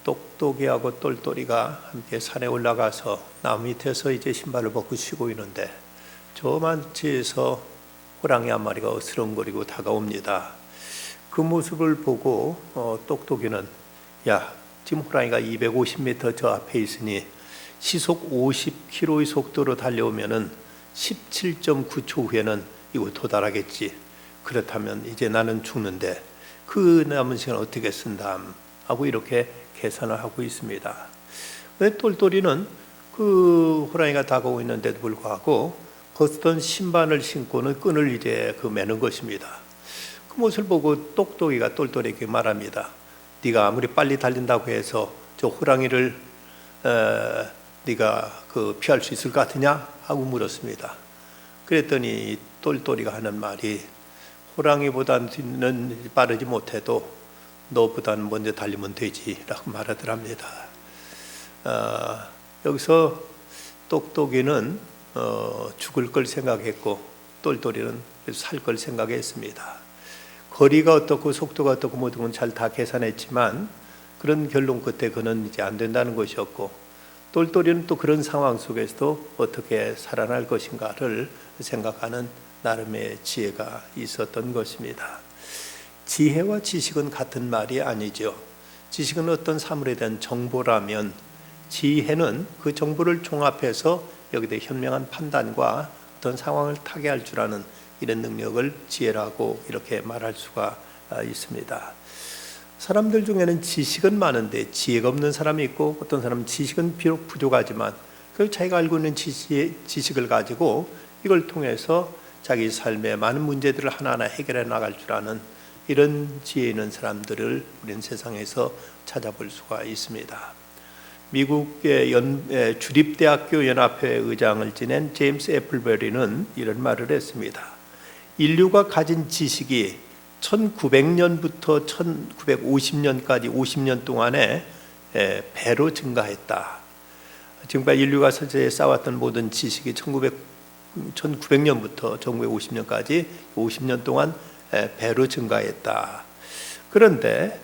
똑똑이하고 똘똘이가 함께 산에 올라가서 나무 밑에서 이제 신발을 벗고 쉬고 있는데 저 만치에서 호랑이 한 마리가 어스렁거리고 다가옵니다. 그 모습을 보고 똑똑이는 야, 지금 호랑이가 250m 저 앞에 있으니 시속 50km의 속도로 달려오면은 17.9초 후에는 이곳 도달하겠지. 그렇다면 이제 나는 죽는데 그 남은 시간 어떻게 쓴담 하고 이렇게 계산을 하고 있습니다. 근데 똘똘이는 그 호랑이가 다가오고 있는데도 불구하고 벗던 신발을 신고는 끈을 이제 매는 것입니다. 그 모습을 보고 똑똑이가 똘똘이에게 말합니다. 네가 아무리 빨리 달린다고 해서 저 호랑이를 네가 피할 수 있을 것 같으냐? 하고 물었습니다. 그랬더니 똘똘이가 하는 말이 호랑이보다는 빠르지 못해도 너보다는 먼저 달리면 되지 라고 말하더랍니다. 여기서 똑똑이는 죽을 걸 생각했고 똘똘이는 살 걸 생각했습니다. 거리가 어떻고 속도가 어떻고 모든 건 잘 다 계산했지만 그런 결론 끝에 그는 이제 안 된다는 것이었고 똘똘이는 또 그런 상황 속에서도 어떻게 살아날 것인가를 생각하는 나름의 지혜가 있었던 것입니다. 지혜와 지식은 같은 말이 아니죠. 지식은 어떤 사물에 대한 정보라면 지혜는 그 정보를 종합해서 여기다 현명한 판단과 어떤 상황을 타개할 줄 아는 이런 능력을 지혜라고 이렇게 말할 수가 있습니다. 사람들 중에는 지식은 많은데 지혜가 없는 사람이 있고 어떤 사람은 지식은 비록 부족하지만 그 자기가 알고 있는 지식을 가지고 이걸 통해서 자기 삶의 많은 문제들을 하나하나 해결해 나갈 줄 아는 이런 지혜 있는 사람들을 우리는 세상에서 찾아볼 수가 있습니다. 미국의 주립대학교 연합회 의장을 지낸 제임스 애플베리는 이런 말을 했습니다. 인류가 가진 지식이 1900년부터 1950년까지 50년 동안에 배로 증가했다. 지금까지 인류가 서서히 쌓았던 모든 지식이 1900년부터 1950년까지 50년 동안 배로 증가했다. 그런데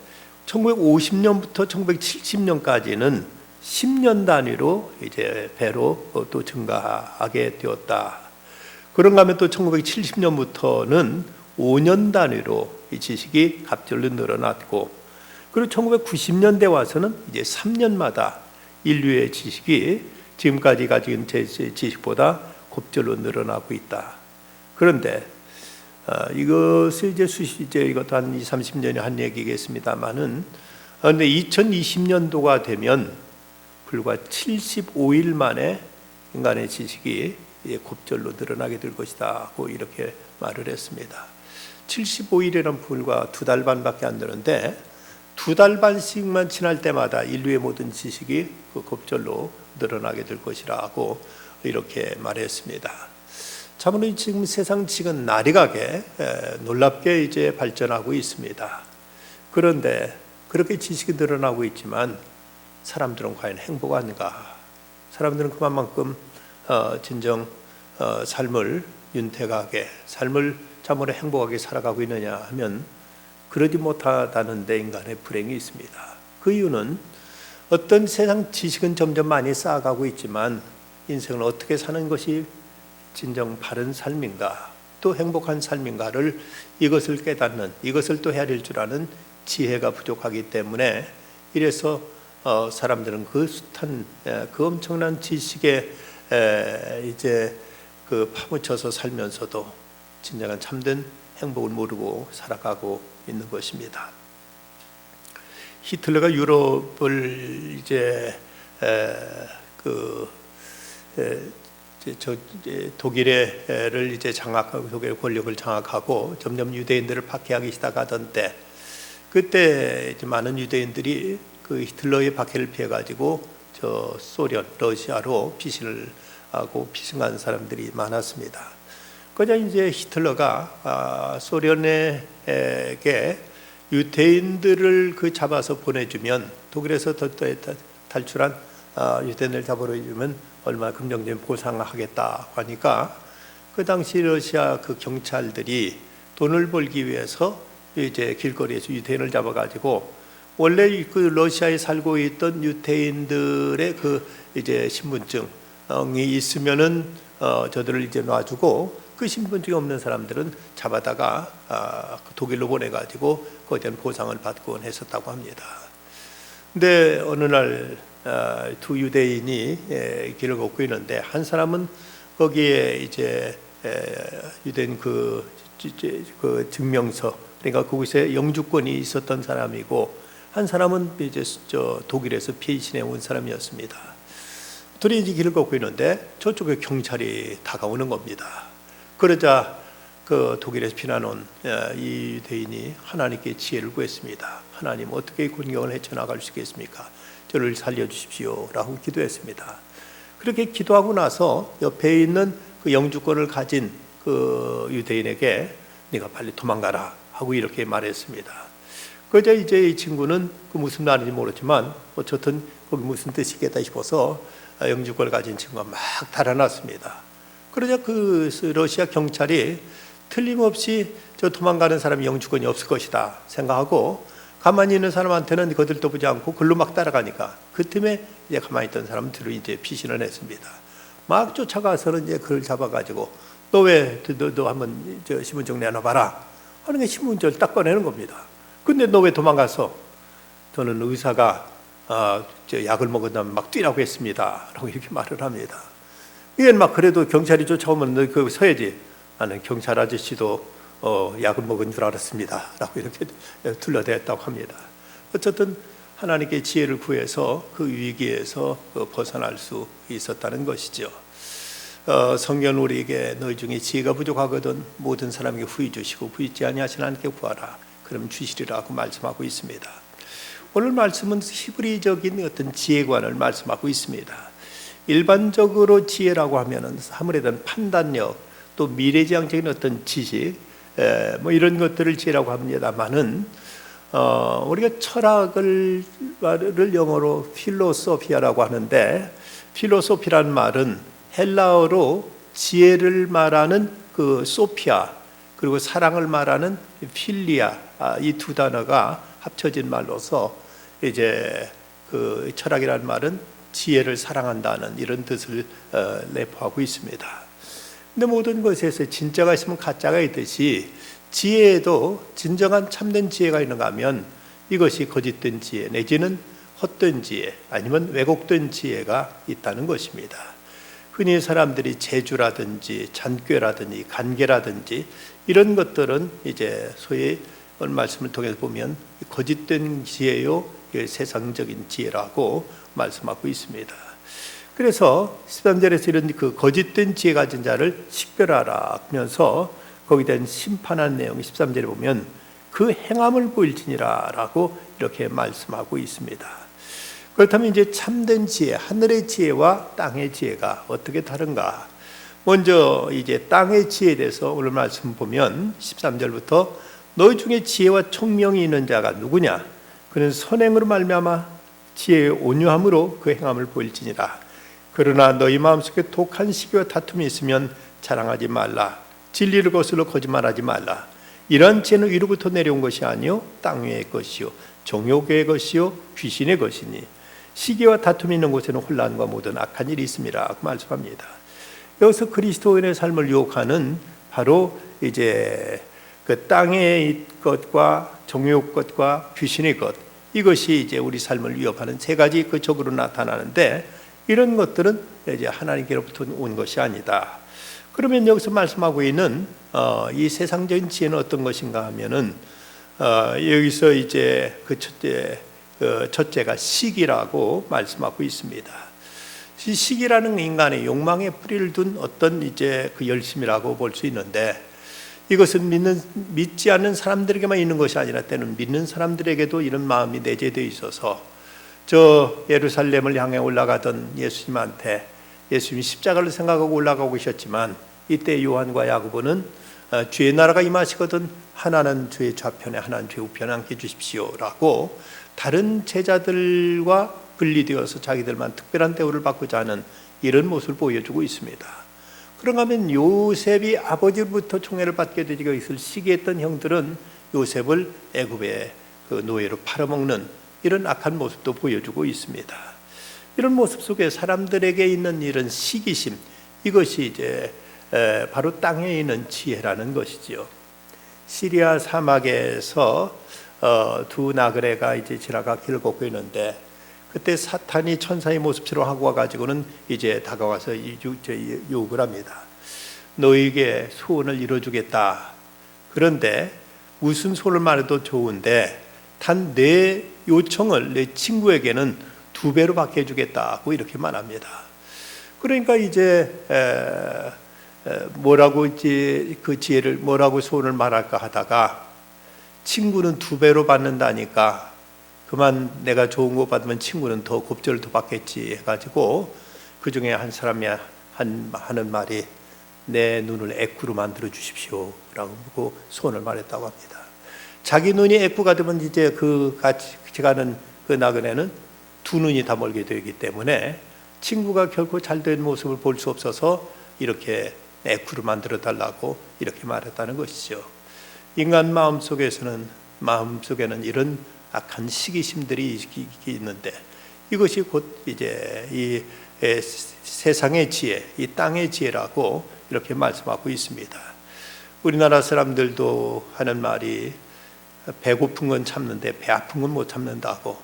1950년부터 1970년까지는 10년 단위로 이제 배로 또 증가하게 되었다. 그런가 하면 또 1970년부터는 5년 단위로 이 지식이 갑절로 늘어났고, 그리고 1990년대 와서는 이제 3년마다 인류의 지식이 지금까지 가진 지식보다 곱절로 늘어나고 있다. 그런데 이것을 이제 이것도 한 20, 30년이 한 얘기겠습니다만은, 그런데 2020년도가 되면 불과 75일 만에 인간의 지식이 곱절로 늘어나게 될 것이다 고 이렇게 말을 했습니다. 75일에는 불과 2달 반밖에 안 되는데 2달 반씩만 지날 때마다 인류의 모든 지식이 곱절로 늘어나게 될 것이라고 이렇게 말했습니다. 참으로 지금 세상 지금 나리가게 놀랍게 이제 발전하고 있습니다. 그런데 그렇게 지식이 늘어나고 있지만 사람들은 과연 행복한가? 사람들은 그만큼 진정 삶을 윤택하게, 삶을 참으로 행복하게 살아가고 있느냐 하면 그러지 못하다는 데 인간의 불행이 있습니다. 그 이유는 어떤 세상 지식은 점점 많이 쌓아가고 있지만 인생을 어떻게 사는 것이 진정 바른 삶인가, 또 행복한 삶인가를 이것을 깨닫는, 이것을 또 헤아릴 줄 아는 지혜가 부족하기 때문에, 이래서 사람들은 그 숱한 그 엄청난 지식에 이제 파묻혀서 살면서도 진정한 참된 행복을 모르고 살아가고 있는 것입니다. 히틀러가 유럽을 이제 독일을 이제 장악하고 독일의 권력을 장악하고 점점 유대인들을 박해하기 시작하던 때, 그때 이제 많은 유대인들이 그 히틀러의 박해를 피해 가지고 저 소련, 러시아로 피신을 하고 피신한 사람들이 많았습니다. 그러자 이제 히틀러가 소련에게 유대인들을 잡아서 보내주면, 독일에서 탈출한 유대인을 잡아주면 얼마 긍정적인 보상하겠다 하니까, 그 당시 러시아 그 경찰들이 돈을 벌기 위해서 이제 길거리에서 유대인을 잡아가지고 원래 그 러시아에 살고 있던 유태인들의 그 이제 신분증이 있으면은 저들을 이제 놔주고, 그 신분증이 없는 사람들은 잡아다가 독일로 보내가지고 거기에 대한 보상을 받곤 했었다고 합니다. 근데 어느 날 두 유대인이 길을 걷고 있는데, 한 사람은 거기에 이제 유대인 그 증명서, 그러니까 그곳에 영주권이 있었던 사람이고, 한 사람은 이제 독일에서 피신해 온 사람이었습니다. 둘이 이제 길을 걷고 있는데 저쪽에 경찰이 다가오는 겁니다. 그러자 그 독일에서 피난 온 이 유대인이 하나님께 지혜를 구했습니다. 하나님, 어떻게 곤경을 헤쳐나갈 수 있겠습니까? 저를 살려주십시오 라고 기도했습니다. 그렇게 기도하고 나서 옆에 있는 그 영주권을 가진 그 유대인에게 네가 빨리 도망가라 하고 이렇게 말했습니다. 그러자 이제 이 친구는 그 무슨 말인지 모르지만 어쨌든 거기 무슨 뜻이겠다 싶어서 영주권을 가진 친구가 막 달아났습니다. 그러자 그 러시아 경찰이 틀림없이 저 도망가는 사람이 영주권이 없을 것이다 생각하고, 가만히 있는 사람한테는 거들떠 보지 않고 글로 막 따라가니까, 그 틈에 이제 가만히 있던 사람들을 이제 피신을 했습니다. 막 쫓아가서는 이제 그를 잡아가지고 너 한번 저 신분증 내놔봐라 하는 게 신분증을 딱 꺼내는 겁니다. 근데 너 왜 도망갔어? 저는 의사가 저 약을 먹었다면 막 뛰라고 했습니다 라고 이렇게 말을 합니다. 이건 막 그래도 경찰이 쫓아오면 너 그 서야지. 나는 경찰 아저씨도 약을 먹은 줄 알았습니다 라고 이렇게 둘러댔다고 합니다. 어쨌든 하나님께 지혜를 구해서 그 위기에서 벗어날 수 있었다는 것이죠. 성경 우리에게 너희 중에 지혜가 부족하거든 모든 사람에게 후히 주시고 부있지 아니하신 하나님께 구하라 그럼 주시리라고 말씀하고 있습니다. 오늘 말씀은 히브리적인 어떤 지혜관을 말씀하고 있습니다. 일반적으로 지혜라고 하면은 사물에 대한 판단력, 또 미래지향적인 어떤 지식, 뭐 이런 것들을 지혜라고 합니다만은 우리가 철학을 영어로 필로소피아라고 하는데, 필로소피라는 말은 헬라어로 지혜를 말하는 그 소피아, 그리고 사랑을 말하는 필리아, 이 두 단어가 합쳐진 말로서 이제 그 철학이라는 말은 지혜를 사랑한다는 이런 뜻을 내포하고 있습니다. 근데 모든 것에서 진짜가 있으면 가짜가 있듯이 지혜에도 진정한 참된 지혜가 있는가 하면 이것이 거짓된 지혜 내지는 헛된 지혜 아니면 왜곡된 지혜가 있다는 것입니다. 흔히 사람들이 재주라든지 잔꾀라든지 간계라든지 이런 것들은 이제 소위 오늘 말씀을 통해서 보면 거짓된 지혜요 세상적인 지혜라고 말씀하고 있습니다. 그래서 13절에서 이런 그 거짓된 지혜 가진 자를 식별하라 하면서 거기에 대한 심판한 내용 13절에 보면 그 행함을 보일지니라 라고 이렇게 말씀하고 있습니다. 그렇다면 이제 참된 지혜, 하늘의 지혜와 땅의 지혜가 어떻게 다른가? 먼저 이제 땅의 지혜에 대해서 오늘 말씀 보면 13절부터 너희 중에 지혜와 총명이 있는 자가 누구냐? 그는 선행으로 말미암아 지혜의 온유함으로 그 행함을 보일지니라. 그러나 너희 마음속에 독한 시기와 다툼이 있으면 자랑하지 말라. 진리를 거슬러 거짓말하지 말라. 이런 지혜는 위로부터 내려온 것이 아니요 땅 위의 것이요 정욕의 것이요 귀신의 것이니 시기와 다툼이 있는 곳에는 혼란과 모든 악한 일이 있습니다. 그 말씀합니다. 여기서 그리스도인의 삶을 유혹하는 바로 이제 그 땅의 것과 정욕 것과 귀신의 것, 이것이 이제 우리 삶을 위협하는 세 가지 그 적으로 나타나는데, 이런 것들은 이제 하나님께로부터 온 것이 아니다. 그러면 여기서 말씀하고 있는 이 세상적인 지혜는 어떤 것인가 하면은 여기서 이제 그 첫째가 시기라고 말씀하고 있습니다. 이 시기라는 인간의 욕망에 뿌리를 둔 어떤 이제 그 열심이라고 볼 수 있는데, 이것은 믿지 않는 사람들에게만 있는 것이 아니라 때는 믿는 사람들에게도 이런 마음이 내재되어 있어서, 저 예루살렘을 향해 올라가던 예수님한테 예수님이 십자가를 생각하고 올라가고 계셨지만, 이때 요한과 야고보는 주의 나라가 임하시거든 하나는 주의 좌편에 하나는 주의 우편에 앉게 주십시오라고 다른 제자들과 분리되어서 자기들만 특별한 대우를 받고자 하는 이런 모습을 보여주고 있습니다. 그런가 하면 요셉이 아버지로부터 총애를 받게 되고 있을 시기했던 형들은 요셉을 애굽의 그 노예로 팔아먹는 이런 악한 모습도 보여주고 있습니다. 이런 모습 속에 사람들에게 있는 이런 시기심, 이것이 이제 바로 땅에 있는 지혜라는 것이지요. 시리아 사막에서 두 나그네가 이제 지나가 길을 걷고 있는데, 그때 사탄이 천사의 모습처럼 하고 와가지고는 이제 다가와서 욕을 합니다. 너에게 소원을 이뤄주겠다. 그런데 무슨 소원을 말해도 좋은데 단 내 요청을 내 친구에게는 2배로 받게 해주겠다고 이렇게 말합니다. 그러니까 이제 뭐라고 이제 그 지혜를 뭐라고 소원을 말할까 하다가, 친구는 2배로 받는다니까 그만 내가 좋은 거 받으면 친구는 더 곱절을 더 받겠지 해가지고, 그 중에 한 사람이 하는 말이 내 눈을 애꾸로 만들어 주십시오 라고 소원을 말했다고 합니다. 자기 눈이 애꾸가 되면 이제 그 같이 가는 그 나그네는 2눈이 다 멀게 되기 때문에 친구가 결코 잘된 모습을 볼 수 없어서 이렇게 애꾸로 만들어 달라고 이렇게 말했다는 것이죠. 인간 마음속에는 이런 악한 시기심들이 있는데, 이것이 곧 이제 이 세상의 지혜, 이 땅의 지혜라고 이렇게 말씀하고 있습니다. 우리나라 사람들도 하는 말이 배고픈 건 참는데 배 아픈 건 못 참는다고,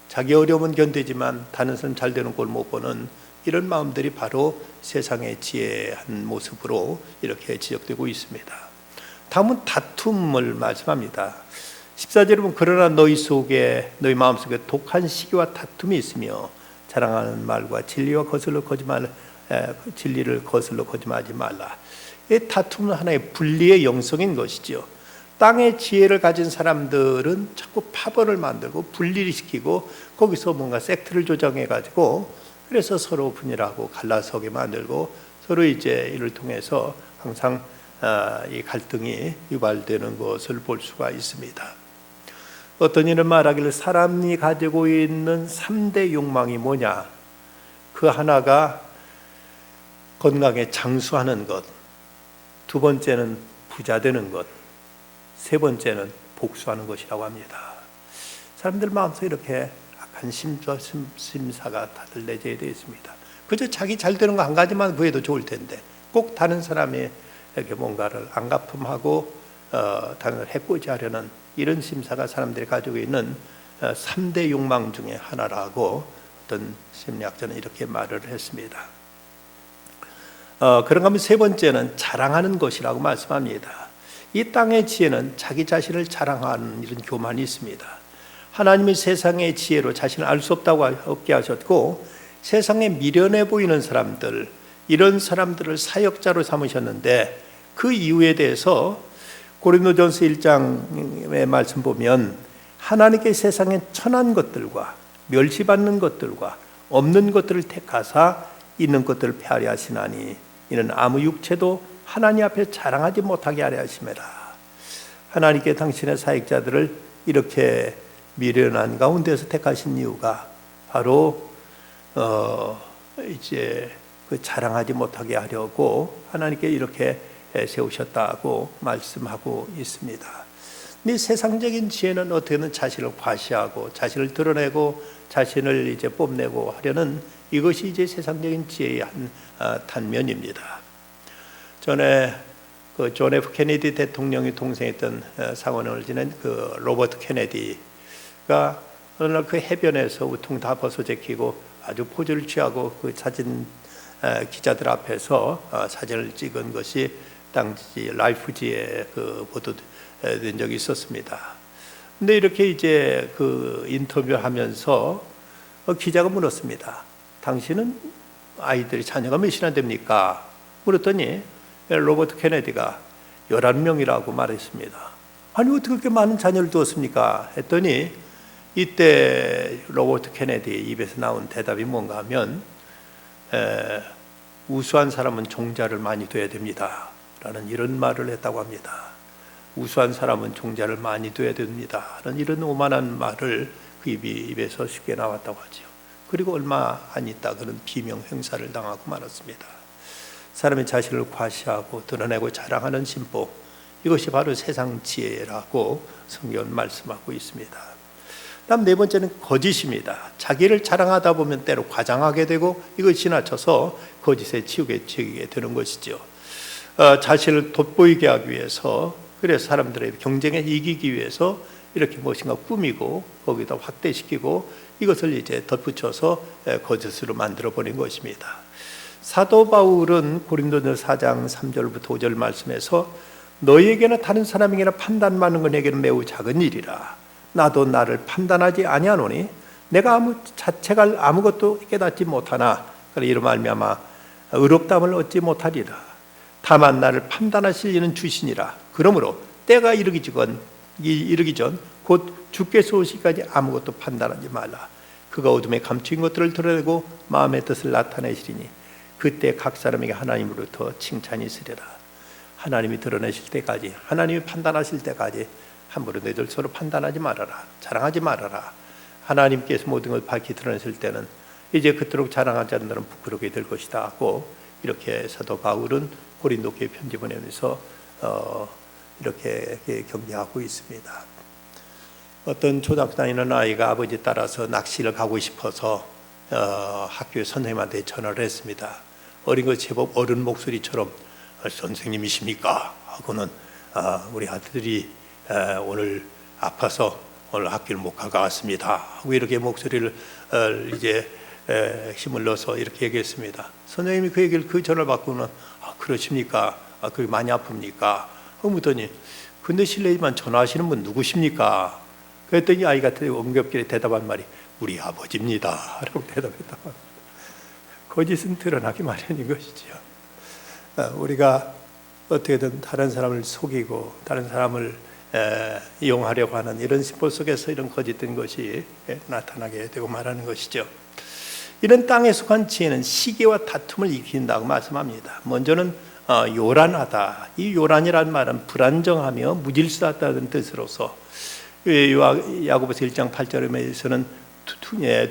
자기 어려움은 견디지만 다른 사람 잘 되는 걸 못 보는 이런 마음들이 바로 세상의 지혜한 모습으로 이렇게 지적되고 있습니다. 다음은 다툼을 말씀합니다. 14절에 보면 그러나 너희 마음속에 독한 시기와 다툼이 있으며 자랑하는 말과 진리를 거슬러 거짓말하지 말라. 이 다툼은 하나의 분리의 영성인 것이죠. 땅의 지혜를 가진 사람들은 자꾸 파벌을 만들고 분리를 시키고 거기서 뭔가 섹트를 조정해 가지고, 그래서 서로 분열하고 갈라서게 만들고 서로 이제 이를 통해서 항상 이 갈등이 유발되는 것을 볼 수가 있습니다. 어떤 이는 말하기를 사람이 가지고 있는 3대 욕망이 뭐냐? 그 하나가 건강에 장수하는 것, 2번째는 부자 되는 것, 3번째는 복수하는 것이라고 합니다. 사람들 마음속에 이렇게 악한 심사가 다들 내재되어 있습니다. 그저 자기 잘 되는 거 한 가지만 구해도 좋을 텐데 꼭 다른 사람이 이렇게 뭔가를 안갚음하고 다른 걸 해코지 하려는 이런 심사가 사람들이 가지고 있는 3대 욕망 중에 하나라고 어떤 심리학자는 이렇게 말을 했습니다. 그런가 하면 3번째는 자랑하는 것이라고 말씀합니다. 이 땅의 지혜는 자기 자신을 자랑하는 이런 교만이 있습니다. 하나님이 세상의 지혜로 자신을 알 수 없게 하셨고, 세상에 미련해 보이는 사람들, 이런 사람들을 사역자로 삼으셨는데, 그 이유에 대해서 고린도전서 1장의 말씀 보면 하나님께 세상에 천한 것들과 멸시받는 것들과 없는 것들을 택하사 있는 것들을 폐하려 하시나니 이는 아무 육체도 하나님 앞에 자랑하지 못하게 하려 하심이라. 하나님께 당신의 사역자들을 이렇게 미련한 가운데서 택하신 이유가 바로 이제 그 자랑하지 못하게 하려고 하나님께 이렇게 세우셨다고 말씀하고 있습니다. 이 세상적인 지혜는 어떻게든 자신을 과시하고 자신을 드러내고 자신을 이제 뽐내고 하려는, 이것이 이제 세상적인 지혜의 한 단면입니다. 전에 그 존 F 케네디 대통령이 동생했던 상원을 지낸 그 로버트 케네디가 어느 날 그 해변에서 우통 다 벗어 제끼고 아주 포즈를 취하고 그 사진 기자들 앞에서 사진을 찍은 것이 당시 라이프지에 그 보도된 적이 있었습니다. 근데 이렇게 이제 그 인터뷰하면서 기자가 물었습니다. 당신은 아이들이 자녀가 몇이나 됩니까? 물었더니 로버트 케네디가 11명이라고 말했습니다. 아니 어떻게 그렇게 많은 자녀를 두었습니까? 했더니 이때 로버트 케네디 입에서 나온 대답이 뭔가 하면 우수한 사람은 종자를 많이 둬야 됩니다 라는 이런 말을 했다고 합니다. 우수한 사람은 종자를 많이 둬야 됩니다 라는 이런 오만한 말을 그 입에서 쉽게 나왔다고 하죠. 그리고 얼마 안 있다 그는 비명 행사를 당하고 말았습니다. 사람이 자신을 과시하고 드러내고 자랑하는 신복, 이것이 바로 세상 지혜라고 성경은 말씀하고 있습니다. 다음 네 번째는 거짓입니다. 자기를 자랑하다 보면 때로 과장하게 되고 이걸 지나쳐서 거짓에 치우게 되는 것이죠. 자신을 돋보이게 하기 위해서, 그래서 사람들의 경쟁에 이기기 위해서 이렇게 무엇인가 꾸미고 거기다 확대시키고 이것을 이제 덧붙여서 거짓으로 만들어 버린 것입니다. 사도 바울은 고린도전서 4장 3절부터 5절 말씀에서 너희에게는 다른 사람에게나 판단받는 건 내게는 매우 작은 일이라. 나도 나를 판단하지 아니하노니 내가 자체가 아무것도 깨닫지 못하나 이로 말미암아 의롭다함을 얻지 못하리라. 다만 나를 판단하실 이는 주시니라. 그러므로 때가 이르기 전 곧 주께서 오시기까지 아무것도 판단하지 말라. 그가 어둠에 감추인 것들을 드러내고 마음의 뜻을 나타내시리니 그때 각 사람에게 하나님으로부터 칭찬이 있으리라. 하나님이 드러내실 때까지, 하나님이 판단하실 때까지 함부로 너희들 서로 판단하지 말아라. 자랑하지 말아라. 하나님께서 모든 걸 밝히 드러내실 때는 이제 그토록 자랑하지 않는 자는 부끄럽게 될 것이다 하고, 이렇게 사도 바울은 고린도 교회 편지 보내면서 이렇게 경계하고 있습니다. 어떤 초등학교 다니는 아이가 아버지 따라서 낚시를 가고 싶어서 학교에 선생님한테 전화를 했습니다. 어린 것 제법 어른 목소리처럼 선생님이십니까? 하고는 우리 아들이 오늘 아파서 오늘 학교를 못 갈 것 같습니다 하고 이렇게 목소리를 이제 힘을 넣어서 이렇게 얘기했습니다. 선생님이 그 얘기를, 그 전화를 받고는 그러십니까? 그게 많이 아픕니까? 묻더니 근데 실례지만 전화하시는 분 누구십니까? 그랬더니 아이가 엉겹게 대답한 말이 우리 아버지입니다 라고 대답했다. 거짓은 드러나기 마련인 것이죠. 우리가 어떻게든 다른 사람을 속이고 다른 사람을 이용하려고 하는 이런 심보 속에서 이런 거짓된 것이 나타나게 되고 말하는 것이죠. 이런 땅에 속한 지혜는 시기와 다툼을 이긴다고 말씀합니다. 먼저는 요란하다. 이 요란이라는 말은 불안정하며 무질서하다는 뜻으로서 야고보서 1장 8절에서는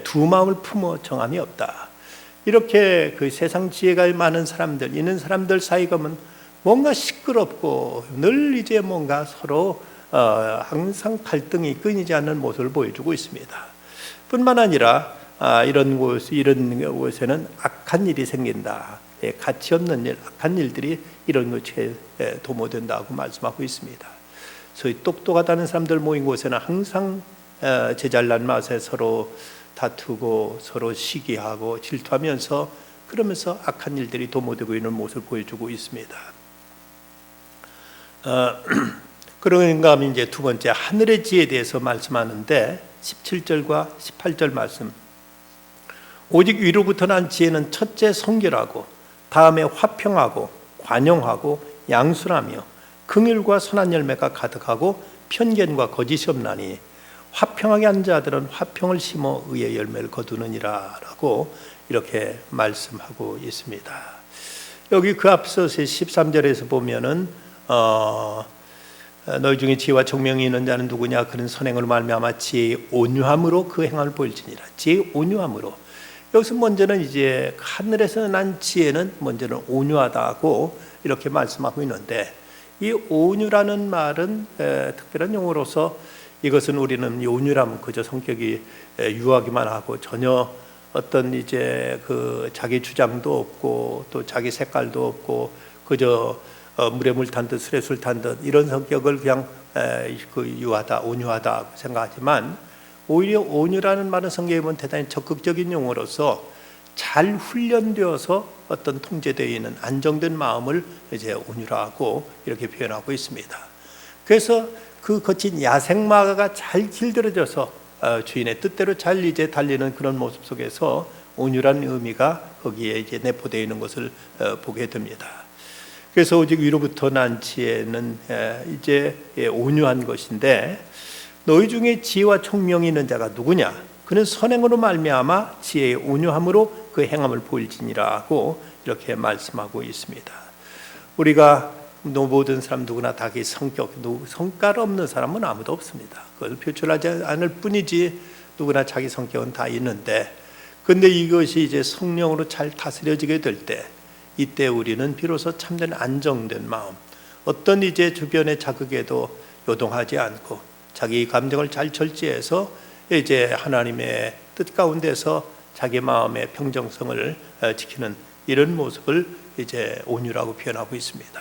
두 마음을 품어 정함이 없다. 이렇게 그 세상 지혜가 많은 사람들, 있는 사람들 사이가 보면 뭔가 시끄럽고 늘 이제 뭔가 서로 항상 갈등이 끊이지 않는 모습을 보여주고 있습니다. 뿐만 아니라 이런 곳에는 악한 일이 생긴다. 가치 없는 일, 악한 일들이 이런 것에 도모된다고 말씀하고 있습니다. 소위 똑똑하다는 사람들 모인 곳에는 항상 제잘난 맛에 서로 다투고 서로 시기하고 질투하면서, 그러면서 악한 일들이 도모되고 있는 모습을 보여주고 있습니다. 그런가 하면 이제 두 번째 하늘의 지혜에 대해서 말씀하는데 17절과 18절 말씀. 오직 위로부터 난 지혜는 첫째 성결하고 다음에 화평하고 관용하고 양순하며 긍휼과 선한 열매가 가득하고 편견과 거짓이 없나니 화평하게 한 자들은 화평을 심어 의의 열매를 거두느니라 라고 이렇게 말씀하고 있습니다. 여기 그 앞서 13절에서 보면은 너희 중에 지혜와 총명이 있는 자는 누구냐? 그는 선행으로 말미암아 지혜의 온유함으로 그 행함을 보일지니라. 지혜의 온유함으로. 여기서 먼저는 이제 하늘에서 난 지혜는 먼저는 온유하다고 이렇게 말씀하고 있는데, 이 온유라는 말은 특별한 용어로서 이것은 우리는 온유라면 그저 성격이 유하기만 하고 전혀 어떤 이제 그 자기 주장도 없고 또 자기 색깔도 없고 그저 물에 물 탄 듯 술에 술 탄 듯 이런 성격을 그냥 유하다, 온유하다 생각하지만, 오히려 온유라는 말은 성경에 보면 대단히 적극적인 용어로서 잘 훈련되어서 어떤 통제되어 있는 안정된 마음을 이제 온유라고 이렇게 표현하고 있습니다. 그래서 그 거친 야생마가 잘 길들여져서 주인의 뜻대로 잘 이제 달리는 그런 모습 속에서 온유라는 의미가 거기에 이제 내포되어 있는 것을 보게 됩니다. 그래서 오직 위로부터 난 지혜는 이제 온유한 것인데, 너희 중에 지혜와 총명이 있는 자가 누구냐? 그는 선행으로 말미암아 지혜의 온유함으로 그 행함을 보일지니라고 이렇게 말씀하고 있습니다. 우리가 모든 사람 누구나 다 그 성깔 없는 사람은 아무도 없습니다. 그걸 표출하지 않을 뿐이지 누구나 자기 성격은 다 있는데, 근데 이것이 이제 성령으로 잘 다스려지게 될 때, 이때 우리는 비로소 참된 안정된 마음, 어떤 이제 주변의 자극에도 요동하지 않고 자기 감정을 잘 절제해서 이제 하나님의 뜻 가운데서 자기 마음의 평정성을 지키는 이런 모습을 이제 온유라고 표현하고 있습니다.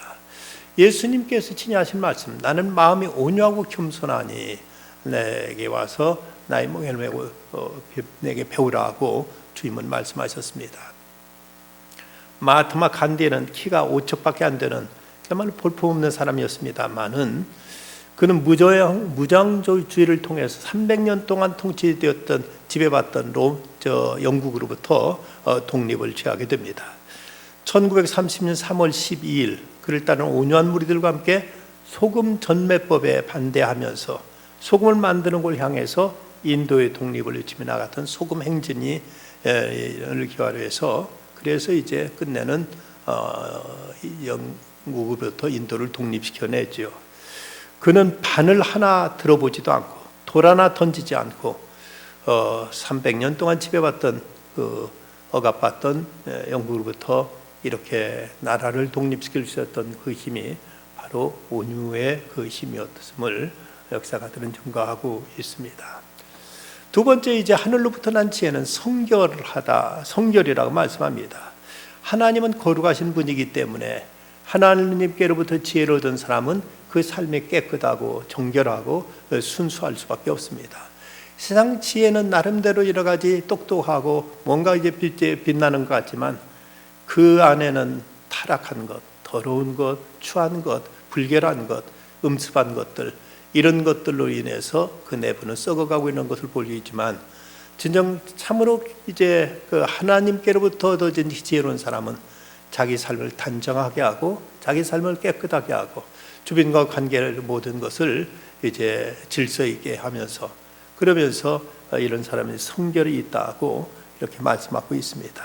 예수님께서 친히 하신 말씀, 나는 마음이 온유하고 겸손하니 내게 와서 나의 멍에를 메고 내게 배우라고 주님은 말씀하셨습니다. 마하트마 간디는 키가 5척밖에 안 되는 정말 볼품없는 사람이었습니다만은 그는 무장주의를 통해서 300년 동안 통치되었던 지배받던 영국으로부터 독립을 취하게 됩니다. 1930년 3월 12일 그를 따르는 온유한 무리들과 함께 소금 전매법에 반대하면서 소금을 만드는 걸 향해서 인도의 독립을 외치며 나갔던 소금 행진이 기화해서 그래서 이제 끝내는 영국으로부터 인도를 독립시켜냈죠. 그는 바늘 하나 들어보지도 않고 돌 하나 던지지 않고 300년 동안 지배받던 억압받던 영국으로부터 이렇게 나라를 독립시킬 수 있었던 그 힘이 바로 온유의 그 힘이었음을 역사가들은 증거하고 있습니다. 두 번째, 이제 하늘로부터 난 지혜는 성결이라고 말씀합니다. 하나님은 거룩하신 분이기 때문에 하나님께로부터 지혜를 얻은 사람은 그 삶이 깨끗하고 정결하고 순수할 수밖에 없습니다. 세상 지혜는 나름대로 여러 가지 똑똑하고 뭔가 이제 빛나는 것 같지만 그 안에는 타락한 것, 더러운 것, 추한 것, 불결한 것, 음습한 것들, 이런 것들로 인해서 그 내부는 썩어가고 있는 것을 볼 수 있지만 진정 참으로 이제 그 하나님께로부터 얻어진 지혜로운 사람은 자기 삶을 단정하게 하고 자기 삶을 깨끗하게 하고 주변과 관계를 모든 것을 이제 질서 있게 하면서 그러면서 이런 사람이 성결이 있다고 이렇게 말씀하고 있습니다.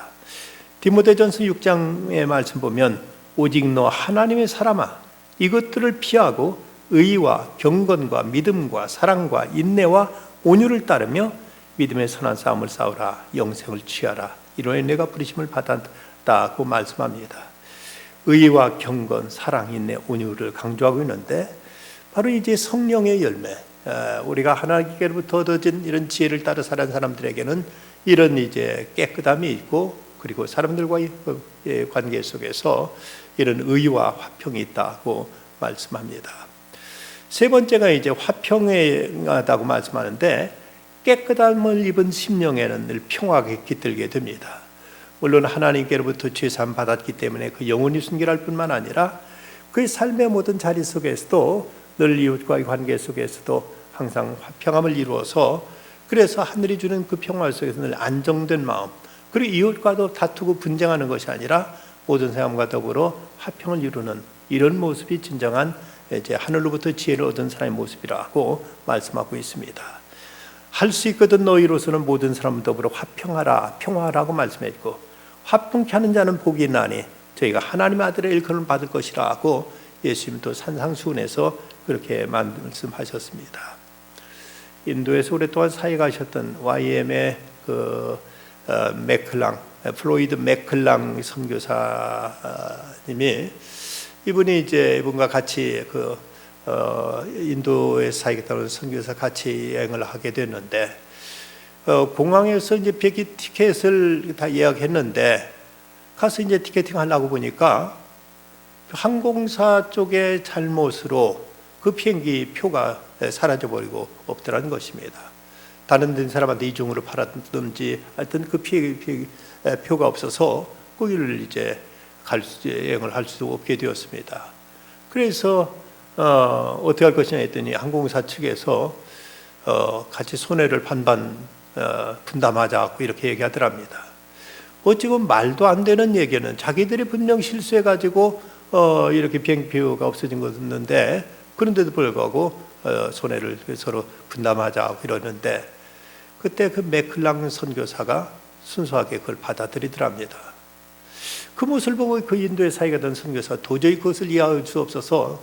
디모데전서 6장의 말씀 보면 오직 너 하나님의 사람아 이것들을 피하고 의와 경건과 믿음과 사랑과 인내와 온유를 따르며 믿음의 선한 싸움을 싸우라 영생을 취하라 이로에 내가 부르심을 받았다고 말씀합니다. 의와 경건, 사랑, 인내, 온유를 강조하고 있는데 바로 이제 성령의 열매, 우리가 하나님께로부터 얻어진 이런 지혜를 따라 살아가는 사람들에게는 이런 이제 깨끗함이 있고 그리고 사람들과의 관계 속에서 이런 의와 화평이 있다고 말씀합니다. 세 번째가 이제 화평하다고 말씀하는데 깨끗함을 입은 심령에는 늘 평화가 깃들게 됩니다. 물론 하나님께로부터 죄사함 받았기 때문에 그 영혼이 순결할 뿐만 아니라 그의 삶의 모든 자리 속에서도 늘 이웃과의 관계 속에서도 항상 화평함을 이루어서 그래서 하늘이 주는 그 평화 속에서 늘 안정된 마음 그리고 이웃과도 다투고 분쟁하는 것이 아니라 모든 사람과 더불어 화평을 이루는 이런 모습이 진정한 이제 하늘로부터 지혜를 얻은 사람의 모습이라고 말씀하고 있습니다. 할 수 있거든 너희로서는 모든 사람 더불어 화평하라 평화라고 말씀했고 화평케 하는 자는 복이 있나니 저희가 하나님의 아들의 일컬음을 받을 것이라고 예수님도 산상수훈에서 그렇게 말씀하셨습니다. 인도에서 오랫동안 사역하셨던 YM의 플로이드 맥클랑 선교사님이 이분과 같이 인도에 사역했던 선교사 같이 여행을 하게 됐는데 공항에서 이제 비행기 티켓을 다 예약했는데 가서 이제 티켓팅 하려고 보니까 항공사 쪽의 잘못으로 그 비행기 표가 사라져 버리고 없더라는 것입니다. 다른 사람한테 이중으로 팔았든지 하여튼 그 표가 없어서 거기를 이제 여행을 할 수 없게 되었습니다. 그래서 어떻게 할 것이냐 했더니 항공사 측에서 같이 손해를 반반 분담하자고 이렇게 얘기하더랍니다. 어찌 보면 말도 안 되는 얘기는 자기들이 분명 실수해가지고 이렇게 비행표가 없어진 것이었는데 그런데도 불구하고 손해를 서로 분담하자고 이러는데 그때 그 맥클랑 선교사가 순수하게 그걸 받아들이더랍니다. 그 모습을 보고 그 인도에 사역하던 선교사가 도저히 그것을 이해할 수 없어서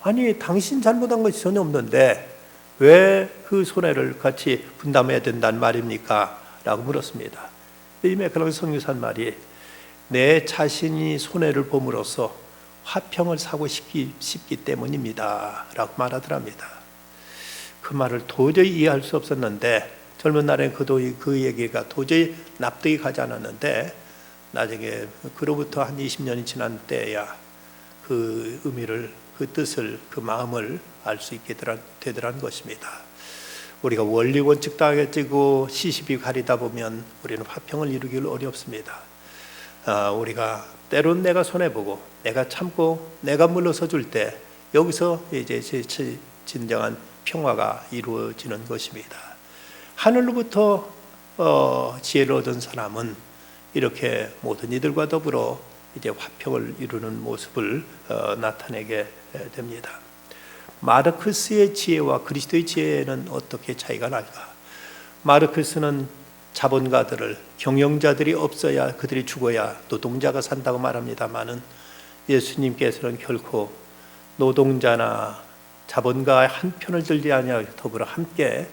아니 당신 잘못한 것이 전혀 없는데 왜 그 손해를 같이 분담해야 된다는 말입니까? 라고 물었습니다. 이 맥클랑 선교사의 말이 내 자신이 손해를 봄으로써 화평을 사고 싶기 때문입니다 라고 말하더랍니다. 그 말을 도저히 이해할 수 없었는데 젊은 날에 그 얘기가 도저히 납득이 가지 않았는데 나중에 그로부터 한 20년이 지난 때야 그 의미를, 그 뜻을, 그 마음을 알 수 있게 되더라는 것입니다. 우리가 원리 원칙 따지고 시시비 가리다 보면 우리는 화평을 이루기를 어렵습니다. 우리가 때론 내가 손해보고 내가 참고 내가 물러서 줄 때 여기서 이제 진정한 평화가 이루어지는 것입니다. 하늘로부터 지혜를 얻은 사람은 이렇게 모든 이들과 더불어 이제 화평을 이루는 모습을 나타내게 됩니다. 마르크스의 지혜와 그리스도의 지혜는 어떻게 차이가 날까? 마르크스는 자본가들을, 경영자들이 없어야 그들이 죽어야 노동자가 산다고 말합니다마는 예수님께서는 결코 노동자나 자본가의 한 편을 들지 아니하고 더불어 함께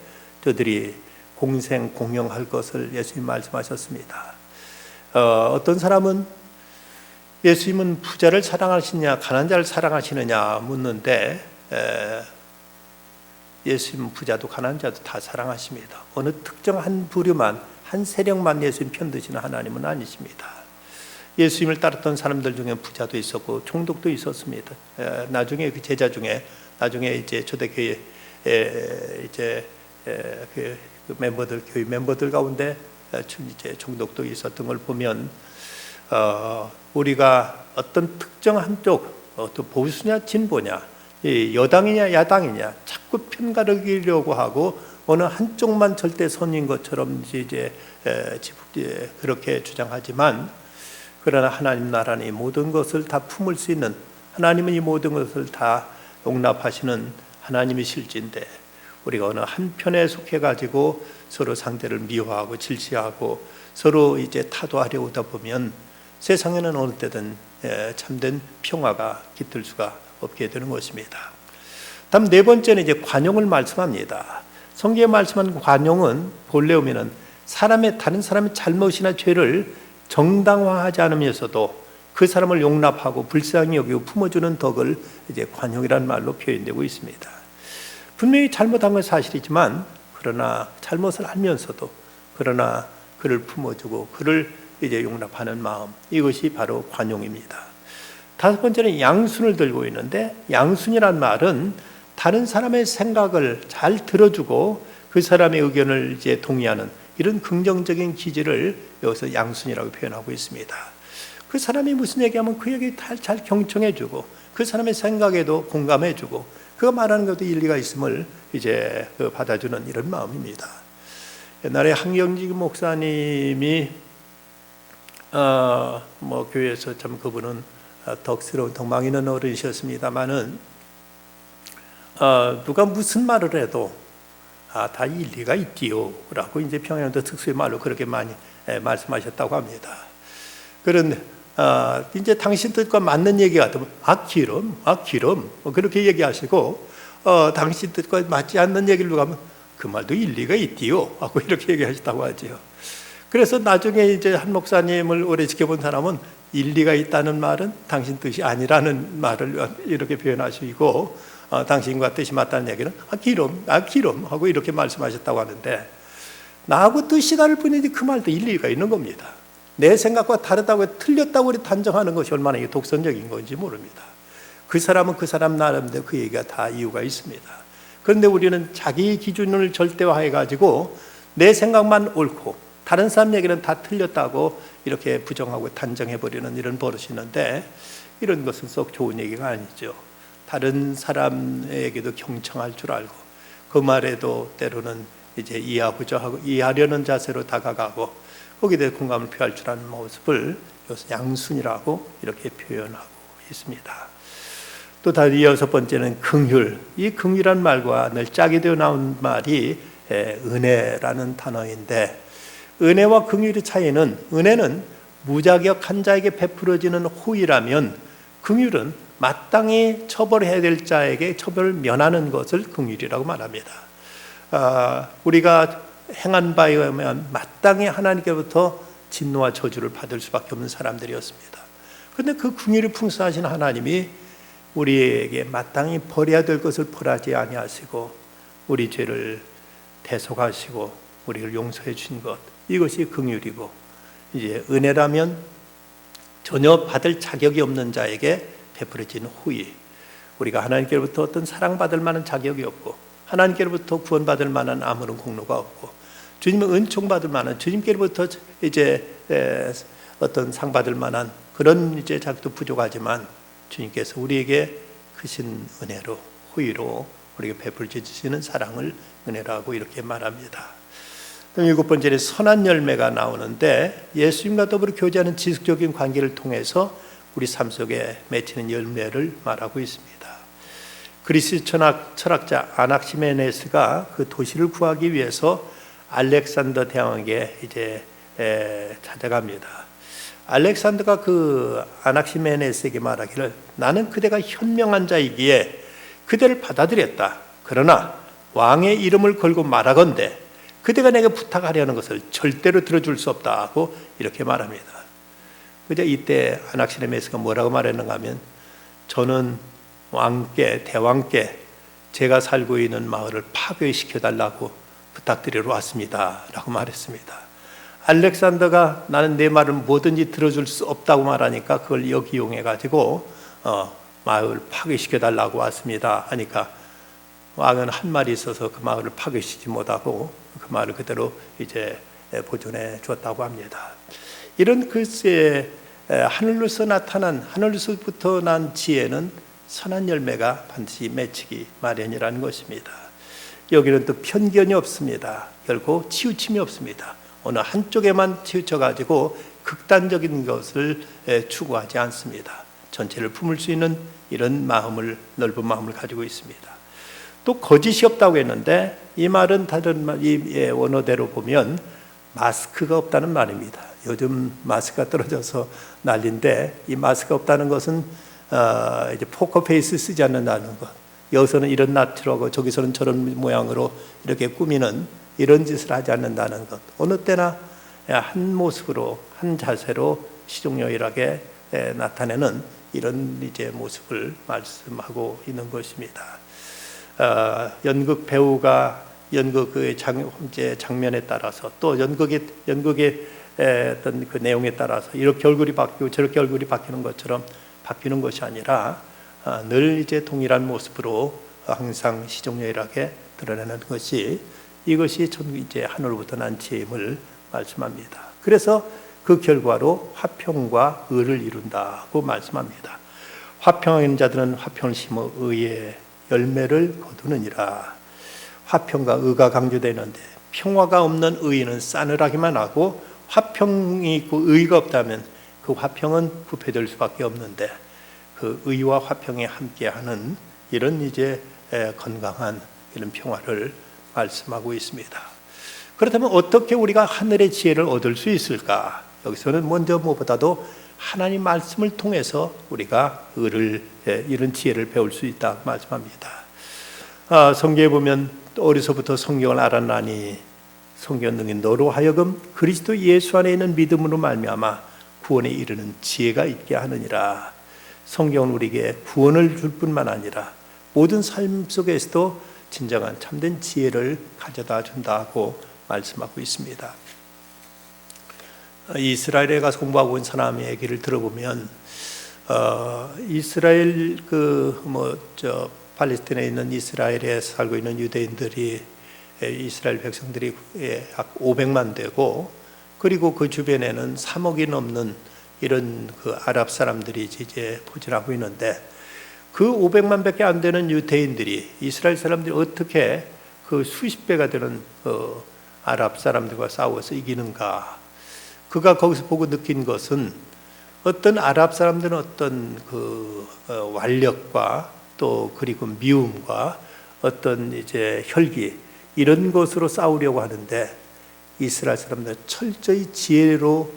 저들이 공생 공영할 것을 예수님 말씀하셨습니다. 어떤 사람은 예수님은 부자를 사랑하시느냐 가난한 자를 사랑하시느냐 묻는데 예수님은 부자도 가난한 자도 다 사랑하십니다. 어느 특정한 부류만, 한 세력만 예수님 편드시는 하나님은 아니십니다. 예수님을 따랐던 사람들 중에 부자도 있었고 총독도 있었습니다. 나중에 그 제자 중에 나중에 이제 초대교회 이제 그 멤버들, 교회 멤버들 가운데 이제 총독도 있었던 걸 보면 우리가 어떤 특정 한쪽, 어떤 보수냐 진보냐, 여당이냐 야당이냐 자꾸 편가르기려고 하고 어느 한쪽만 절대 선인 것처럼 이제 그렇게 주장하지만, 그러나 하나님 나라는 이 모든 것을 다 품을 수 있는, 하나님은 이 모든 것을 다 용납하시는 하나님이 실지인데 우리가 어느 한편에 속해 가지고 서로 상대를 미워하고 질시하고 서로 이제 타도하려 오다 보면 세상에는 어느 때든 참된 평화가 깃들 수가 없게 되는 것입니다. 다음 네 번째는 이제 관용을 말씀합니다. 성경에 말씀한 관용은 본래 의미는 다른 사람의 잘못이나 죄를 정당화하지 않으면서도 그 사람을 용납하고 불쌍히 여기고 품어주는 덕을 이제 관용이라는 말로 표현되고 있습니다. 분명히 잘못한 건 사실이지만 그러나 잘못을 알면서도 그러나 그를 품어주고 그를 이제 용납하는 마음, 이것이 바로 관용입니다. 다섯 번째는 양순을 들고 있는데, 양순이란 말은 다른 사람의 생각을 잘 들어주고 그 사람의 의견을 이제 동의하는 이런 긍정적인 기질을 여기서 양순이라고 표현하고 있습니다. 그 사람이 무슨 얘기하면 그 얘기 잘 경청해주고 그 사람의 생각에도 공감해주고 그가 말하는 것도 일리가 있음을 이제 받아주는 이런 마음입니다. 옛날에 한경직 목사님이 교회에서 참 그분은 덕스러운 덕망 있는 어른이셨습니다만은 누가 무슨 말을 해도 다 일리가 있디요 라고 이제 평양도 특수의 말로 그렇게 많이 말씀하셨다고 합니다. 그런데 이제 당신 뜻과 맞는 얘기 같으면 기름 그렇게 얘기하시고 당신 뜻과 맞지 않는 얘기를 가면 그 말도 일리가 있디요 하고 이렇게 얘기하셨다고 하죠. 그래서 나중에 이제 한 목사님을 오래 지켜본 사람은 일리가 있다는 말은 당신 뜻이 아니라는 말을 이렇게 표현하시고 당신과 뜻이 맞다는 얘기는 기름 하고 이렇게 말씀하셨다고 하는데, 나하고 뜻이 다를 뿐이지 그 말도 일리가 있는 겁니다. 내 생각과 다르다고 틀렸다고 우리 단정하는 것이 얼마나 독선적인 건지 모릅니다. 그 사람은 그 사람 나름대로 그 얘기가 다 이유가 있습니다. 그런데 우리는 자기 기준을 절대화해 가지고 내 생각만 옳고 다른 사람 얘기는 다 틀렸다고 이렇게 부정하고 단정해버리는 이런 버릇이 있는데, 이런 것은 썩 좋은 얘기가 아니죠. 다른 사람에게도 경청할 줄 알고 그 말에도 때로는 이제 이해하고자 이해하려는 자세로 다가가고 거기에 대해 공감을 표할 줄 아는 모습을 양순이라고 이렇게 표현하고 있습니다. 또 다른 여섯 번째는 긍휼. 이 긍휼이란 말과 늘 짝이 되어 나온 말이 은혜라는 단어인데, 은혜와 긍휼의 차이는, 은혜는 무자격한 자에게 베풀어지는 호의라면 긍휼은 마땅히 처벌해야 될 자에게 처벌을 면하는 것을 긍휼이라고 말합니다. 우리가 행한 바에 의하면 마땅히 하나님께로부터 진노와 저주를 받을 수밖에 없는 사람들이었습니다. 그런데 그 긍휼이 풍성하신 하나님이 우리에게 마땅히 벌해야 될 것을 벌하지 아니하시고 우리 죄를 대속하시고 우리를 용서해 주신 것, 이것이 긍휼이고, 이제 은혜라면 전혀 받을 자격이 없는 자에게 베풀어지는 후이. 우리가 하나님께로부터 어떤 사랑받을 만한 자격이 없고, 하나님께로부터 구원받을 만한 아무런 공로가 없고, 주님의 은총받을 만한, 주님께로부터 이제 어떤 상받을 만한 그런 이제 자격도 부족하지만, 주님께서 우리에게 크신 은혜로, 후의로 우리에게 베풀어 주시는 사랑을 은혜라고 이렇게 말합니다. 일곱 번째는 선한 열매가 나오는데, 예수님과 더불어 교제하는 지속적인 관계를 통해서 우리 삶 속에 맺히는 열매를 말하고 있습니다. 그리스 철학자 아낙시메네스가 그 도시를 구하기 위해서 알렉산더 대왕에게 이제 찾아갑니다. 알렉산더가 그 아낙시메네스에게 말하기를, 나는 그대가 현명한 자이기에 그대를 받아들였다. 그러나 왕의 이름을 걸고 말하건대 그대가 내게 부탁하려는 것을 절대로 들어줄 수 없다 하고 이렇게 말합니다. 그저 이때 아낙시메네스가 뭐라고 말했는가 하면, 저는 대왕께 제가 살고 있는 마을을 파괴시켜달라고 부탁드리러 왔습니다 라고 말했습니다. 알렉산더가 나는 내 말을 뭐든지 들어줄 수 없다고 말하니까 그걸 역이용해 가지고 마을을 파괴시켜달라고 왔습니다 하니까, 왕은 한 말이 있어서 그 마을을 파괴시키지 못하고 그 말을 그대로 이제 보존해 줬다고 합니다. 이런 글쎄 하늘로서부터 난 지혜는 선한 열매가 반드시 맺히기 마련이라는 것입니다. 여기는 또 편견이 없습니다. 결코 치우침이 없습니다. 어느 한쪽에만 치우쳐가지고 극단적인 것을 추구하지 않습니다. 전체를 품을 수 있는 이런 마음을, 넓은 마음을 가지고 있습니다. 또 거짓이 없다고 했는데, 이 말은 다른 이 원어대로 보면 마스크가 없다는 말입니다. 요즘 마스크가 떨어져서 난리인데, 이 마스크가 없다는 것은 이제 포커페이스 쓰지 않는다는 것, 여기서는 이런 낯으로 저기서는 저런 모양으로 이렇게 꾸미는 이런 짓을 하지 않는다는 것, 어느 때나 한 모습으로, 한 자세로 시종일하게 나타내는 이런 이제 모습을 말씀하고 있는 것입니다. 연극 배우가 연극의 장면에 따라서, 또 연극의 어떤 그 내용에 따라서 이렇게 얼굴이 바뀌고 저렇게 얼굴이 바뀌는 것처럼 바뀌는 것이 아니라, 늘 이제 동일한 모습으로 항상 시종일하게 드러내는 것이, 이것이 이제 하늘로부터 난 지혜임을 말씀합니다. 그래서 그 결과로 화평과 의를 이룬다고 말씀합니다. 화평하는 자들은 화평을 심어 의의 열매를 거두느니라. 화평과 의가 강조되는데, 평화가 없는 의는 싸늘하기만 하고, 화평이 있고 의가 없다면 그 화평은 부패될 수밖에 없는데, 그 의와 화평이 함께하는 이런 이제 건강한 이런 평화를 말씀하고 있습니다. 그렇다면 어떻게 우리가 하늘의 지혜를 얻을 수 있을까? 여기서는 먼저 무엇보다도 하나님 말씀을 통해서 우리가 의를, 이런 지혜를 배울 수 있다 말씀합니다. 성경에 보면 어려서부터 성경을 알았나니 성경 능히 너로 하여금 그리스도 예수 안에 있는 믿음으로 말미암아 구원에 이르는 지혜가 있게 하느니라. 성경은 우리에게 구원을 줄 뿐만 아니라 모든 삶 속에서도 진정한 참된 지혜를 가져다 준다고 말씀하고 있습니다. 이스라엘에 가서 공부하고 온 사람의 얘기를 들어보면, 이스라엘 팔레스타인에 있는 이스라엘에 살고 있는 유대인들이, 이스라엘 백성들이 약 500만 되고, 그리고 그 주변에는 3억이 넘는 이런 그 아랍 사람들이 이제 포진하고 있는데, 그 500만밖에 안 되는 유대인들이, 이스라엘 사람들이 어떻게 그 수십 배가 되는 아랍 사람들과 싸워서 이기는가? 그가 거기서 보고 느낀 것은, 어떤 아랍 사람들은 어떤 그 완력과 또 그리고 미움과 어떤 이제 혈기, 이런 것으로 싸우려고 하는데, 이스라엘 사람들은 철저히 지혜로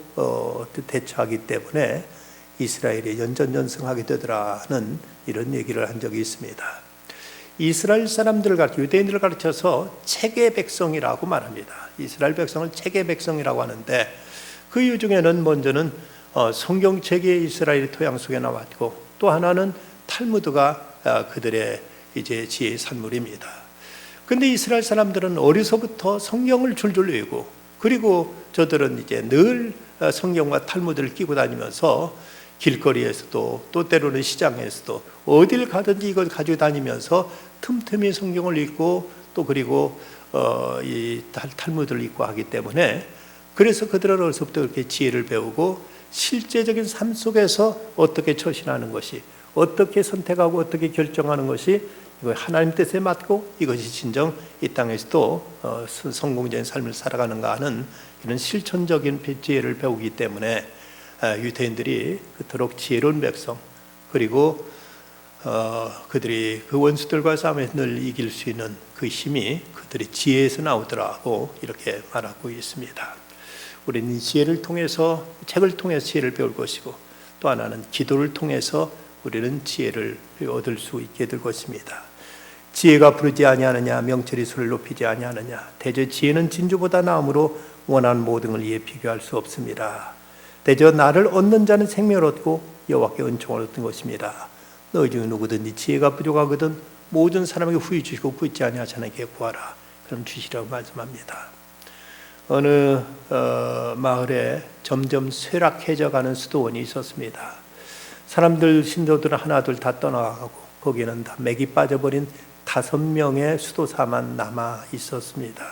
대처하기 때문에 이스라엘이 연전연승하게 되더라는 이런 얘기를 한 적이 있습니다. 이스라엘 사람들을 유대인들을 가르쳐서 책의 백성이라고 말합니다. 이스라엘 백성을 책의 백성이라고 하는데, 그 이유 중에는 먼저는 성경책이 이스라엘 토양 속에 나왔고, 또 하나는 탈무드가 그들의 이제 지혜의 산물입니다. 근데 이스라엘 사람들은 어려서부터 성경을 줄줄 외우고, 그리고 저들은 이제 늘 성경과 탈무드를 끼고 다니면서 길거리에서도 또 때로는 시장에서도 어딜 가든지 이걸 가지고 다니면서 틈틈이 성경을 읽고 또 그리고 이 탈무드를 읽고 하기 때문에, 그래서 그들은 어려서부터 그렇게 지혜를 배우고 실제적인 삶 속에서 어떻게 처신하는 것이, 어떻게 선택하고 어떻게 결정하는 것이 이거 하나님 뜻에 맞고 이것이 진정 이 땅에서도 성공적인 삶을 살아가는가 하는 이런 실천적인 지혜를 배우기 때문에 유대인들이 그토록 지혜로운 백성, 그리고 그들이 그 원수들과 싸움에서 늘 이길 수 있는 그 힘이 그들의 지혜에서 나오더라고 이렇게 말하고 있습니다. 우리는 이 지혜를 통해서, 책을 통해서 지혜를 배울 것이고, 또 하나는 기도를 통해서 우리는 지혜를 얻을 수 있게 될 것입니다. 지혜가 부르지 아니하느냐, 명철이 소리를 높이지 아니하느냐. 대저 지혜는 진주보다 나음으로 원하는 모든 걸 이에 비교할 수 없습니다. 대저 나를 얻는 자는 생명을 얻고 여호와께 은총을 얻는 것입니다. 너희 중에 누구든지 지혜가 부족하거든 모든 사람에게 후히 주시고 구하지 아니하 자에게 구하라. 그럼 주시라고 말씀합니다. 어느 마을에 점점 쇠락해져 가는 수도원이 있었습니다. 사람들, 신도들은 하나둘 다 떠나가고 거기는 다 맥이 빠져버린 5명의 수도사만 남아 있었습니다.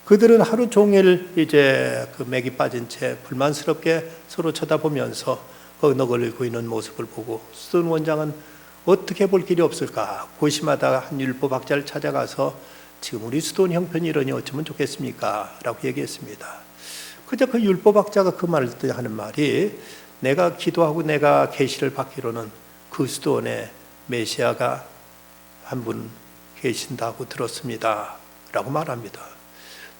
그들은 하루 종일 이제 그 맥이 빠진 채 불만스럽게 서로 쳐다보면서 거기 너걸리고 있는 모습을 보고, 수도원 원장은 어떻게 볼 길이 없을까 고심하다가 한 율법학자를 찾아가서 지금 우리 수도원 형편이 이러니 어쩌면 좋겠습니까? 라고 얘기했습니다. 그저 그 율법학자가 그 말을 듣더니 하는 말이, 내가 기도하고 내가 계시를 받기로는 그 수도원에 메시아가 한 분 계신다고 들었습니다. 라고 말합니다.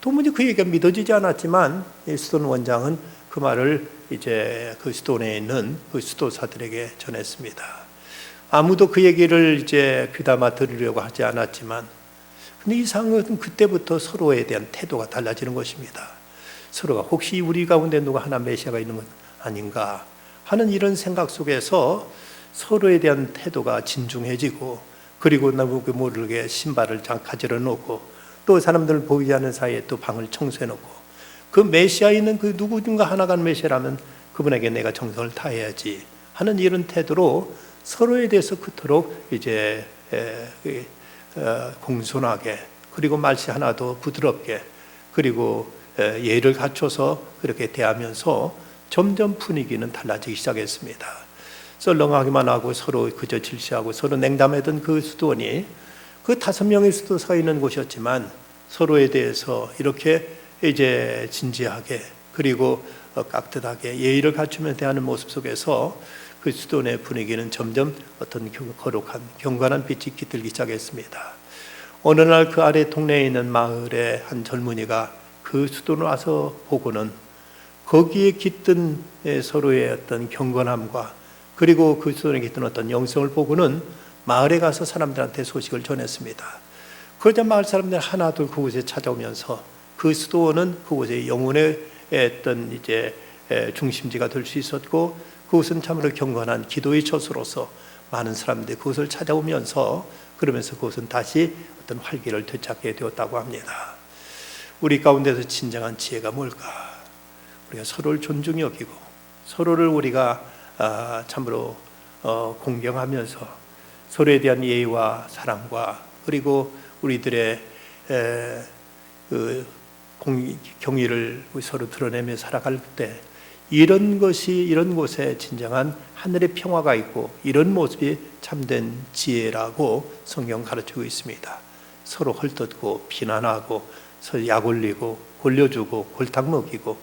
도무지 그 얘기가 믿어지지 않았지만 수도원 원장은 그 말을 이제 그 수도원에 있는 그 수도사들에게 전했습니다. 아무도 그 얘기를 이제 귀담아 들으려고 하지 않았지만, 근데 이상한 것은 그때부터 서로에 대한 태도가 달라지는 것입니다. 서로가 혹시 우리 가운데 누가 하나 메시아가 있는 건 아닌가 하는 이런 생각 속에서 서로에 대한 태도가 진중해지고, 그리고 나무 모르게 신발을 가지러 놓고, 또 사람들을 보이지 않는 사이에 또 방을 청소해 놓고, 그 메시아 있는 그 누구든가 하나가 메시아라면 그분에게 내가 정성을 다해야지 하는 이런 태도로 서로에 대해서 그토록 이제 공손하게, 그리고 말씨 하나도 부드럽게, 그리고 예를 갖춰서 그렇게 대하면서 점점 분위기는 달라지기 시작했습니다. 썰렁하기만 하고 서로 그저 질시하고 서로 냉담했던 그 수도원이 그 5명의 수도사가 있는 곳이었지만, 서로에 대해서 이렇게 이제 진지하게, 그리고 깍듯하게 예의를 갖추며 대하는 모습 속에서 그 수도원의 분위기는 점점 어떤 거룩한 경건한 빛이 깃들기 시작했습니다. 어느 날 그 아래 동네에 있는 마을의 한 젊은이가 그 수도원을 와서 보고는 거기에 깃든 서로의 어떤 경건함과, 그리고 그 수도원에 깃든 어떤 영성을 보고는 마을에 가서 사람들한테 소식을 전했습니다. 그러자 마을 사람들 하나둘 그곳에 찾아오면서 그 수도원은 그곳의 영혼의 어떤 이제 중심지가 될 수 있었고, 그곳은 참으로 경건한 기도의 처소로서 많은 사람들이 그곳을 찾아오면서, 그러면서 그곳은 다시 어떤 활기를 되찾게 되었다고 합니다. 우리 가운데서 진정한 지혜가 뭘까? 우리가 서로를 존중히 여기고 서로를 우리가 참으로 공경하면서 서로에 대한 예의와 사랑과, 그리고 우리들의 경의를 서로 드러내며 살아갈 때, 이런 것이, 이런 곳에 진정한 하늘의 평화가 있고 이런 모습이 참된 지혜라고 성경 가르치고 있습니다. 서로 헐뜯고 비난하고 서로 약 올리고 골려주고 골탕 먹이고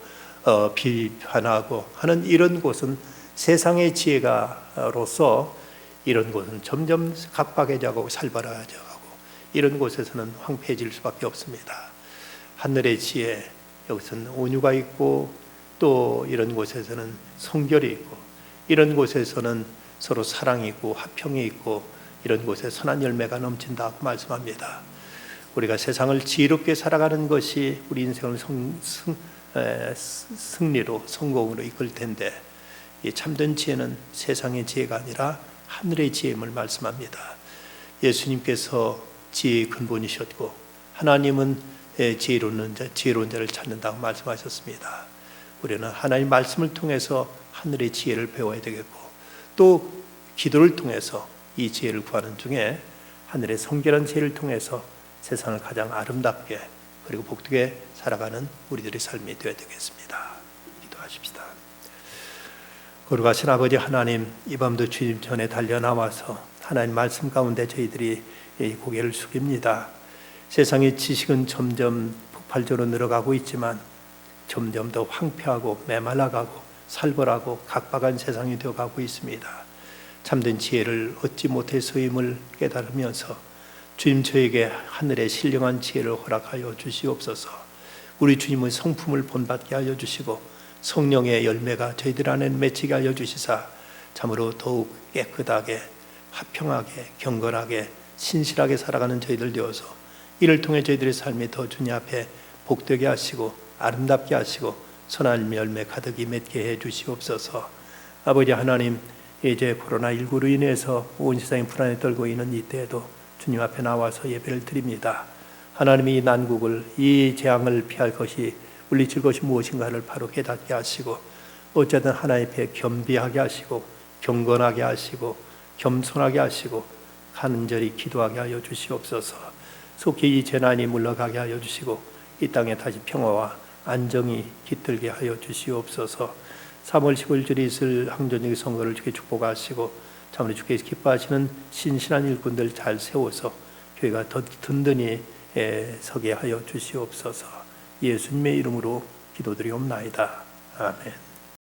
비판하고 하는 이런 곳은 세상의 지혜가로서 이런 곳은 점점 각박해져가고 살벌해져가고, 이런 곳에서는 황폐해질 수밖에 없습니다. 하늘의 지혜, 여기서는 온유가 있고, 또 이런 곳에서는 성결이 있고, 이런 곳에서는 서로 사랑이 있고 화평이 있고, 이런 곳에 선한 열매가 넘친다고 말씀합니다. 우리가 세상을 지혜롭게 살아가는 것이 우리 인생을 승리로, 성공으로 이끌 텐데, 이 참된 지혜는 세상의 지혜가 아니라 하늘의 지혜임을 말씀합니다. 예수님께서 지혜의 근본이셨고 하나님은 지혜로운 자를 찾는다고 말씀하셨습니다. 우리는 하나님 말씀을 통해서 하늘의 지혜를 배워야 되겠고, 또 기도를 통해서 이 지혜를 구하는 중에 하늘의 성결한 지혜를 통해서 세상을 가장 아름답게 그리고 복되게 살아가는 우리들의 삶이 되어야 되겠습니다. 기도하십시다. 거룩하신 아버지 하나님, 이 밤도 주님 전에 달려 나와서 하나님 말씀 가운데 저희들이 고개를 숙입니다. 세상의 지식은 점점 폭발적으로 늘어가고 있지만 점점 더 황폐하고 메말라가고 살벌하고 각박한 세상이 되어가고 있습니다. 참된 지혜를 얻지 못해서임을 깨달으면서 주님, 저에게 하늘의 신령한 지혜를 허락하여 주시옵소서. 우리 주님의 성품을 본받게 하여 주시고 성령의 열매가 저희들 안에 맺히게 하여 주시사 참으로 더욱 깨끗하게 화평하게 경건하게 신실하게 살아가는 저희들 되어서 이를 통해 저희들의 삶이 더 주님 앞에 복되게 하시고 아름답게 하시고 선한 열매 가득히 맺게 해 주시옵소서. 아버지 하나님, 이제 코로나19로 인해서 온 세상이 불안에 떨고 있는 이때에도 주님 앞에 나와서 예배를 드립니다. 하나님이 이 난국을, 이 재앙을 피할 것이, 물리칠 것이 무엇인가를 바로 깨닫게 하시고 어쨌든 하나님 앞에 겸비하게 하시고 경건하게 하시고 겸손하게 하시고 간절히 기도하게 하여 주시옵소서. 속히 이 재난이 물러가게 하여 주시고 이 땅에 다시 평화와 안정이 깃들게 하여 주시옵소서. 3월 15일절에 있을 항전적인 선거를 주께 축복하시고 참으로 주께서 기뻐하시는 신실한 일꾼들 잘 세워서 교회가 더 든든히 서게 하여 주시옵소서. 예수님의 이름으로 기도드리옵나이다. 아멘.